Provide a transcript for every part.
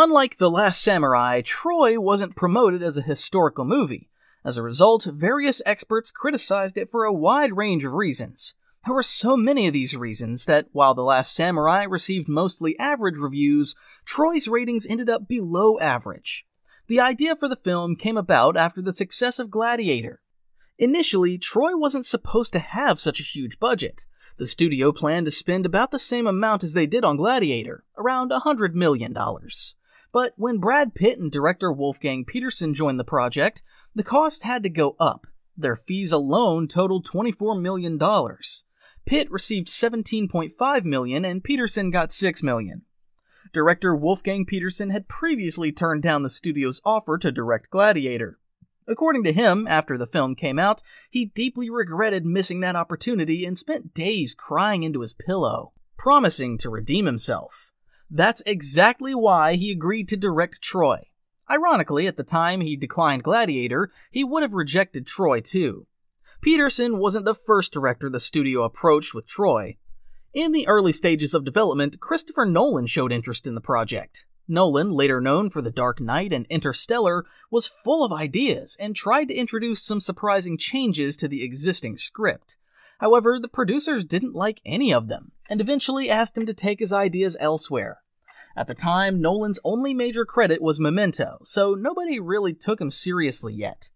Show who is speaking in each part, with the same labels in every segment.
Speaker 1: Unlike The Last Samurai, Troy wasn't promoted as a historical movie. As a result, various experts criticized it for a wide range of reasons. There were so many of these reasons that, while The Last Samurai received mostly average reviews, Troy's ratings ended up below average. The idea for the film came about after the success of Gladiator. Initially, Troy wasn't supposed to have such a huge budget. The studio planned to spend about the same amount as they did on Gladiator, around $100 million. But when Brad Pitt and director Wolfgang Petersen joined the project, the cost had to go up. Their fees alone totaled $24 million. Pitt received $17.5 million and Petersen got $6 million. Director Wolfgang Petersen had previously turned down the studio's offer to direct Gladiator. According to him, after the film came out, he deeply regretted missing that opportunity and spent days crying into his pillow, promising to redeem himself. That's exactly why he agreed to direct Troy. Ironically, at the time he declined Gladiator, he would have rejected Troy too. Petersen wasn't the first director the studio approached with Troy. In the early stages of development, Christopher Nolan showed interest in the project. Nolan, later known for The Dark Knight and Interstellar, was full of ideas and tried to introduce some surprising changes to the existing script. However, the producers didn't like any of them, and eventually asked him to take his ideas elsewhere. At the time, Nolan's only major credit was Memento, so nobody really took him seriously yet.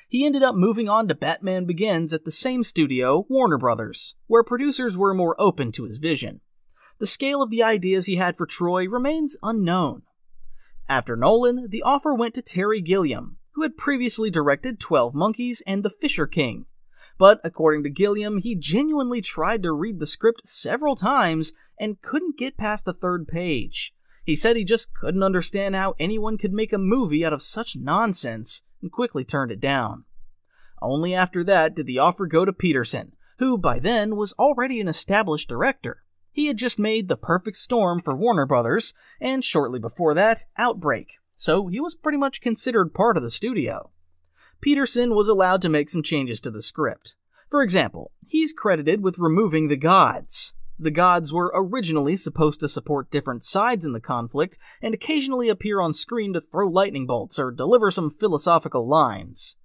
Speaker 1: He ended up moving on to Batman Begins at the same studio, Warner Brothers, where producers were more open to his vision. The scale of the ideas he had for Troy remains unknown. After Nolan, the offer went to Terry Gilliam, who had previously directed 12 Monkeys and The Fisher King. But according to Gilliam, he genuinely tried to read the script several times and couldn't get past the third page. He said he just couldn't understand how anyone could make a movie out of such nonsense, and quickly turned it down. Only after that did the offer go to Petersen, who by then was already an established director. He had just made The Perfect Storm for Warner Brothers, and shortly before that, Outbreak, so he was pretty much considered part of the studio. Petersen was allowed to make some changes to the script. For example, he's credited with removing the gods. The gods were originally supposed to support different sides in the conflict and occasionally appear on screen to throw lightning bolts or deliver some philosophical lines.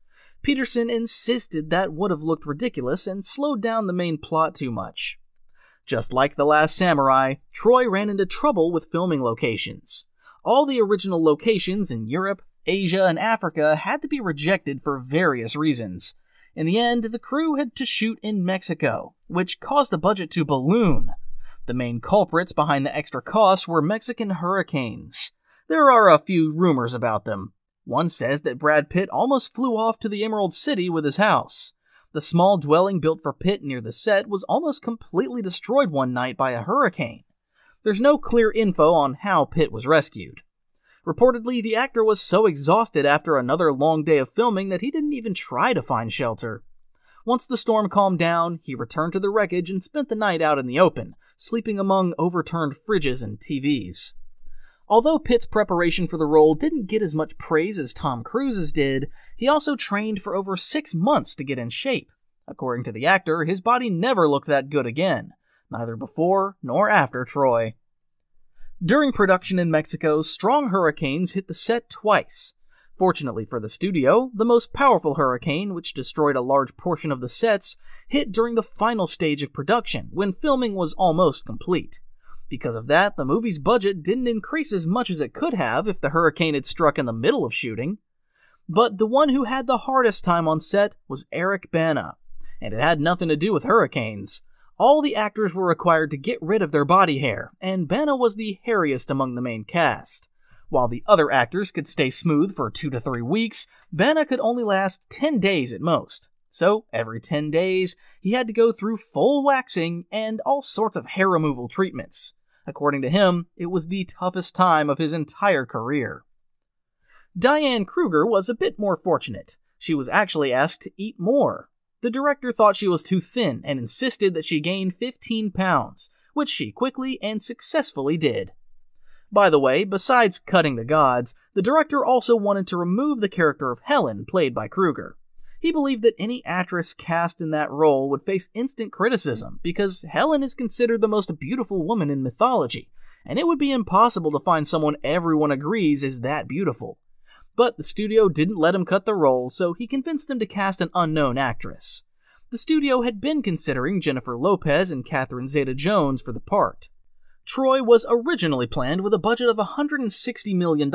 Speaker 1: Petersen insisted that would have looked ridiculous and slowed down the main plot too much. Just like The Last Samurai, Troy ran into trouble with filming locations. All the original locations in Europe, Asia, and Africa had to be rejected for various reasons. In the end, the crew had to shoot in Mexico, which caused the budget to balloon. The main culprits behind the extra costs were Mexican hurricanes. There are a few rumors about them. One says that Brad Pitt almost flew off to the Emerald City with his house. The small dwelling built for Pitt near the set was almost completely destroyed one night by a hurricane. There's no clear info on how Pitt was rescued. Reportedly, the actor was so exhausted after another long day of filming that he didn't even try to find shelter. Once the storm calmed down, he returned to the wreckage and spent the night out in the open, sleeping among overturned fridges and TVs. Although Pitt's preparation for the role didn't get as much praise as Tom Cruise's did, he also trained for over 6 months to get in shape. According to the actor, his body never looked that good again, neither before nor after Troy. During production in Mexico, strong hurricanes hit the set twice. Fortunately for the studio, the most powerful hurricane, which destroyed a large portion of the sets, hit during the final stage of production, when filming was almost complete. Because of that, the movie's budget didn't increase as much as it could have if the hurricane had struck in the middle of shooting. But the one who had the hardest time on set was Eric Bana, and it had nothing to do with hurricanes. All the actors were required to get rid of their body hair, and Bana was the hairiest among the main cast. While the other actors could stay smooth for 2 to 3 weeks, Bana could only last 10 days at most. So, every 10 days, he had to go through full waxing and all sorts of hair removal treatments. According to him, it was the toughest time of his entire career. Diane Kruger was a bit more fortunate. She was actually asked to eat more. The director thought she was too thin and insisted that she gain 15 pounds, which she quickly and successfully did. By the way, besides cutting the gods, the director also wanted to remove the character of Helen, played by Kruger. He believed that any actress cast in that role would face instant criticism, because Helen is considered the most beautiful woman in mythology, and it would be impossible to find someone everyone agrees is that beautiful. But the studio didn't let him cut the role, so he convinced them to cast an unknown actress. The studio had been considering Jennifer Lopez and Catherine Zeta-Jones for the part. Troy was originally planned with a budget of $160 million,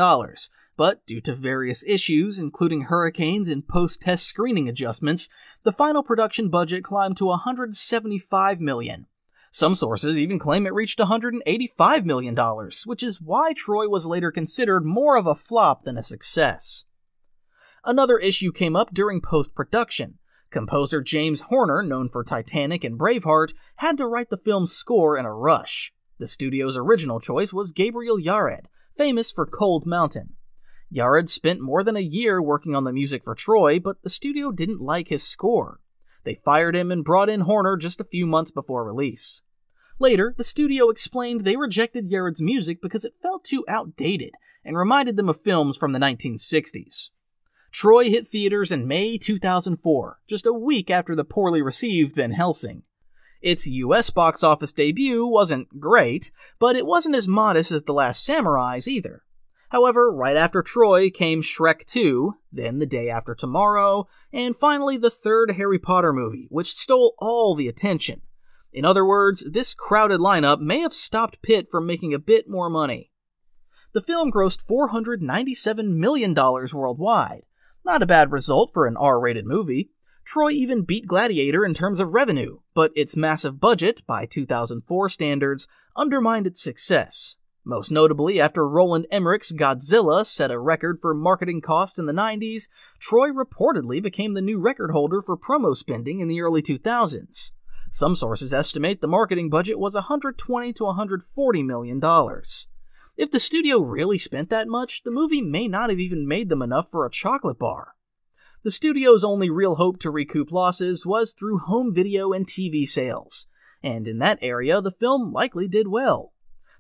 Speaker 1: but due to various issues, including hurricanes and post-test screening adjustments, the final production budget climbed to $175 million. Some sources even claim it reached $185 million, which is why Troy was later considered more of a flop than a success. Another issue came up during post-production. Composer James Horner, known for Titanic and Braveheart, had to write the film's score in a rush. The studio's original choice was Gabriel Yared, famous for Cold Mountain. Yared spent more than a year working on the music for Troy, but the studio didn't like his score. They fired him and brought in Horner just a few months before release. Later, the studio explained they rejected Yared's music because it felt too outdated and reminded them of films from the 1960s. Troy hit theaters in May 2004, just a week after the poorly received Van Helsing. Its US box office debut wasn't great, but it wasn't as modest as The Last Samurai's either. However, right after Troy came Shrek 2, then The Day After Tomorrow, and finally the third Harry Potter movie, which stole all the attention. In other words, this crowded lineup may have stopped Pitt from making a bit more money. The film grossed $497 million worldwide. Not a bad result for an R-rated movie. Troy even beat Gladiator in terms of revenue, but its massive budget, by 2004 standards, undermined its success. Most notably, after Roland Emmerich's Godzilla set a record for marketing costs in the 90s, Troy reportedly became the new record holder for promo spending in the early 2000s. Some sources estimate the marketing budget was $120 to $140 million. If the studio really spent that much, the movie may not have even made them enough for a chocolate bar. The studio's only real hope to recoup losses was through home video and TV sales, and in that area the film likely did well.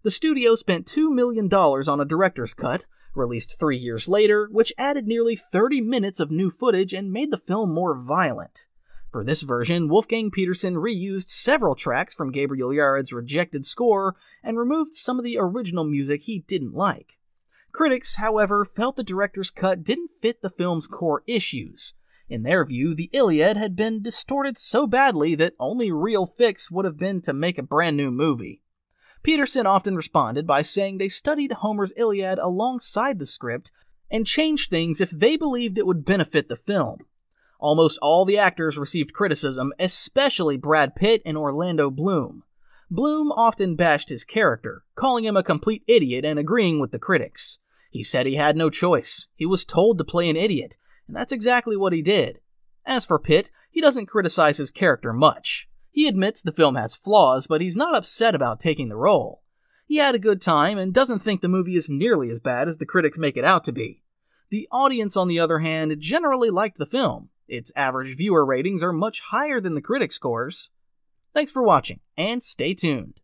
Speaker 1: The studio spent $2 million on a director's cut, released 3 years later, which added nearly 30 minutes of new footage and made the film more violent. For this version, Wolfgang Petersen reused several tracks from Gabriel Yared's rejected score and removed some of the original music he didn't like. Critics, however, felt the director's cut didn't fit the film's core issues. In their view, the Iliad had been distorted so badly that only real fix would have been to make a brand new movie. Petersen often responded by saying they studied Homer's Iliad alongside the script and changed things if they believed it would benefit the film. Almost all the actors received criticism, especially Brad Pitt and Orlando Bloom. Bloom often bashed his character, calling him a complete idiot and agreeing with the critics. He said he had no choice. He was told to play an idiot, and that's exactly what he did. As for Pitt, he doesn't criticize his character much. He admits the film has flaws, but he's not upset about taking the role. He had a good time and doesn't think the movie is nearly as bad as the critics make it out to be. The audience, on the other hand, generally liked the film. Its average viewer ratings are much higher than the critic scores. Thanks for watching, and stay tuned.